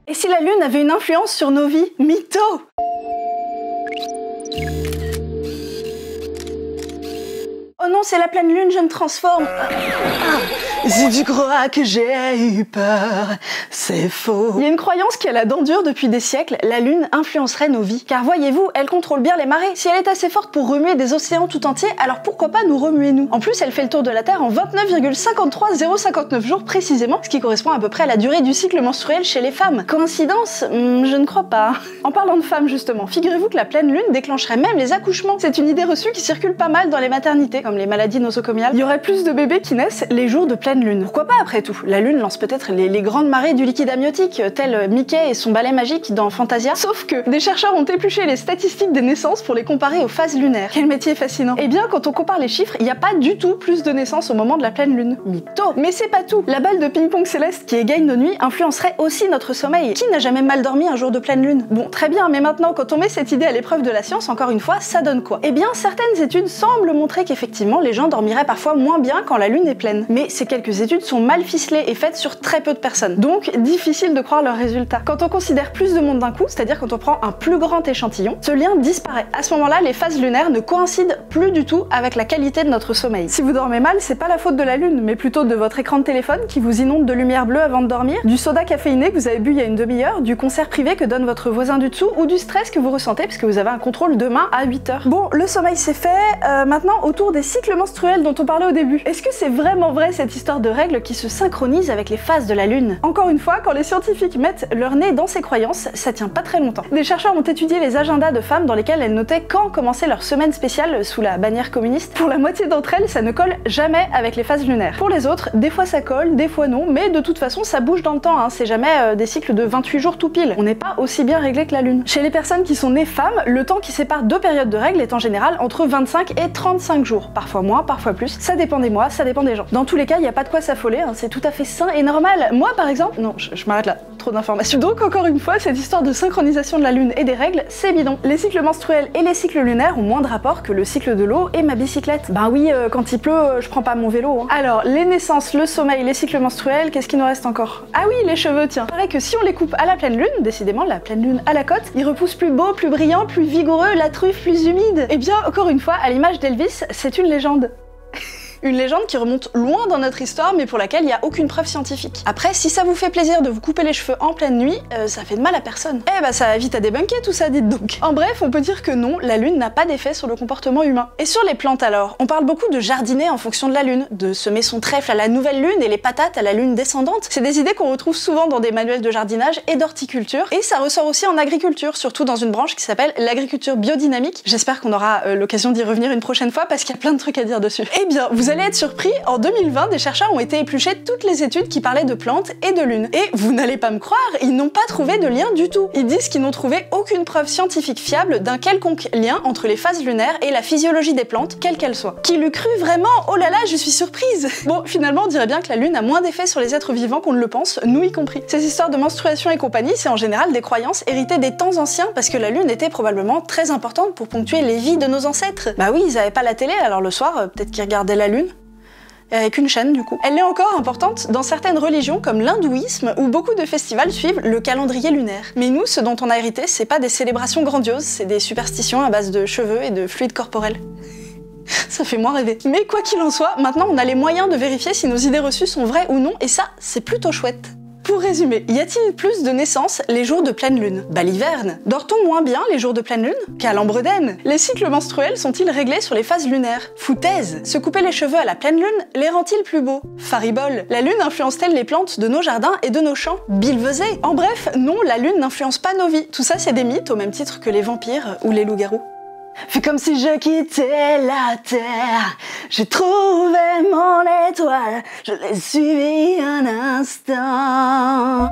Et si la Lune avait une influence sur nos vies? Mytho! Oh non, c'est la pleine lune, je me transforme. Si tu crois que j'ai eu peur, c'est faux. Il y a une croyance qui a la dent dure depuis des siècles, la lune influencerait nos vies. Car voyez-vous, elle contrôle bien les marées. Si elle est assez forte pour remuer des océans tout entiers, alors pourquoi pas nous remuer nous? En plus, elle fait le tour de la Terre en 29,53059 jours précisément, ce qui correspond à peu près à la durée du cycle menstruel chez les femmes. Coïncidence? Je ne crois pas. En parlant de femmes justement, figurez-vous que la pleine lune déclencherait même les accouchements. C'est une idée reçue qui circule pas mal dans les maternités, comme les maladies nosocomiales. Il y aurait plus de bébés qui naissent les jours de pleine lune. Pourquoi pas après tout? La lune lance peut-être les grandes marées du liquide amniotique, tel Mickey et son balai magique dans Fantasia. Sauf que des chercheurs ont épluché les statistiques des naissances pour les comparer aux phases lunaires. Quel métier fascinant! Eh bien, quand on compare les chiffres, il n'y a pas du tout plus de naissances au moment de la pleine lune. Mytho! Mais c'est pas tout! La balle de ping-pong céleste qui égaye nos nuits influencerait aussi notre sommeil. Qui n'a jamais mal dormi un jour de pleine lune? Bon, très bien, mais maintenant, quand on met cette idée à l'épreuve de la science, encore une fois, ça donne quoi? Eh bien, certaines études semblent montrer qu'effectivement, les gens dormiraient parfois moins bien quand la lune est pleine. Mais ces quelques études sont mal ficelées et faites sur très peu de personnes. Donc, difficile de croire leurs résultats. Quand on considère plus de monde d'un coup, c'est-à-dire quand on prend un plus grand échantillon, ce lien disparaît. À ce moment-là, les phases lunaires ne coïncident plus du tout avec la qualité de notre sommeil. Si vous dormez mal, c'est pas la faute de la lune, mais plutôt de votre écran de téléphone qui vous inonde de lumière bleue avant de dormir, du soda caféiné que vous avez bu il y a une demi-heure, du concert privé que donne votre voisin du dessous, ou du stress que vous ressentez parce que vous avez un contrôle demain à 8h. Bon, le sommeil c'est fait, maintenant autour des cycles menstruels dont on parlait au début. Est-ce que c'est vraiment vrai cette histoire de règles qui se synchronisent avec les phases de la lune? Encore une fois, quand les scientifiques mettent leur nez dans ces croyances, ça tient pas très longtemps. Des chercheurs ont étudié les agendas de femmes dans lesquels elles notaient quand commençait leur semaine spéciale sous la bannière communiste. Pour la moitié d'entre elles, ça ne colle jamais avec les phases lunaires. Pour les autres, des fois ça colle, des fois non, mais de toute façon ça bouge dans le temps, hein. C'est jamais des cycles de 28 jours tout pile. On n'est pas aussi bien réglé que la lune. Chez les personnes qui sont nées femmes, le temps qui sépare deux périodes de règles est en général entre 25 et 35 jours. Parfois moins, parfois plus. Ça dépend des mois, ça dépend des gens. Dans tous les cas, il n'y a pas de quoi s'affoler, hein. C'est tout à fait sain et normal. Moi par exemple, non, je m'arrête là. Trop d'informations. Donc encore une fois, cette histoire de synchronisation de la lune et des règles, c'est bidon. Les cycles menstruels et les cycles lunaires ont moins de rapport que le cycle de l'eau et ma bicyclette. Ben oui, quand il pleut, je prends pas mon vélo. Hein. Alors, les naissances, le sommeil, les cycles menstruels, qu'est-ce qu'il nous reste encore? Ah oui, les cheveux, tiens. Il paraît que si on les coupe à la pleine lune, décidément la pleine lune à la côte, ils repoussent plus beaux, plus brillants, plus vigoureux, la truffe plus humide. Eh bien, encore une fois, à l'image d'Elvis, c'est une légende. Une légende qui remonte loin dans notre histoire, mais pour laquelle il n'y a aucune preuve scientifique. Après, si ça vous fait plaisir de vous couper les cheveux en pleine nuit, ça fait de mal à personne. Eh bah ça évite à débunker tout ça, dites donc. En bref, on peut dire que non, la lune n'a pas d'effet sur le comportement humain. Et sur les plantes alors, on parle beaucoup de jardiner en fonction de la lune, de semer son trèfle à la nouvelle lune et les patates à la lune descendante. C'est des idées qu'on retrouve souvent dans des manuels de jardinage et d'horticulture, et ça ressort aussi en agriculture, surtout dans une branche qui s'appelle l'agriculture biodynamique. J'espère qu'on aura l'occasion d'y revenir une prochaine fois parce qu'il y a plein de trucs à dire dessus. Eh bien, vous allez être surpris, en 2020, des chercheurs ont été épluchés toutes les études qui parlaient de plantes et de lune. Et vous n'allez pas me croire, ils n'ont pas trouvé de lien du tout. Ils disent qu'ils n'ont trouvé aucune preuve scientifique fiable d'un quelconque lien entre les phases lunaires et la physiologie des plantes, quelle qu'elle soit. Qui l'eût cru vraiment? Oh là là, je suis surprise! Bon, finalement, on dirait bien que la lune a moins d'effet sur les êtres vivants qu'on ne le pense, nous y compris. Ces histoires de menstruation et compagnie, c'est en général des croyances héritées des temps anciens, parce que la lune était probablement très importante pour ponctuer les vies de nos ancêtres. Bah oui, ils avaient pas la télé, alors le soir, peut-être qu'ils regardaient la lune. Avec une chaîne du coup. Elle est encore importante dans certaines religions comme l'hindouisme où beaucoup de festivals suivent le calendrier lunaire. Mais nous, ce dont on a hérité, c'est pas des célébrations grandioses, c'est des superstitions à base de cheveux et de fluides corporels. Ça fait moins rêver. Mais quoi qu'il en soit, maintenant on a les moyens de vérifier si nos idées reçues sont vraies ou non, et ça, c'est plutôt chouette. Pour résumer, y a-t-il plus de naissances les jours de pleine lune? Baliverne. Dort-on moins bien les jours de pleine lune? Calembre-daine. Les cycles menstruels sont-ils réglés sur les phases lunaires? Foutaise. Se couper les cheveux à la pleine lune les rend-il plus beaux? Faribole. La lune influence-t-elle les plantes de nos jardins et de nos champs? Billevesée. En bref, non, la lune n'influence pas nos vies. Tout ça c'est des mythes au même titre que les vampires ou les loups-garous. Fais comme si je quittais la terre, j'ai trouvé mon étoile, je l'ai suivie un instant.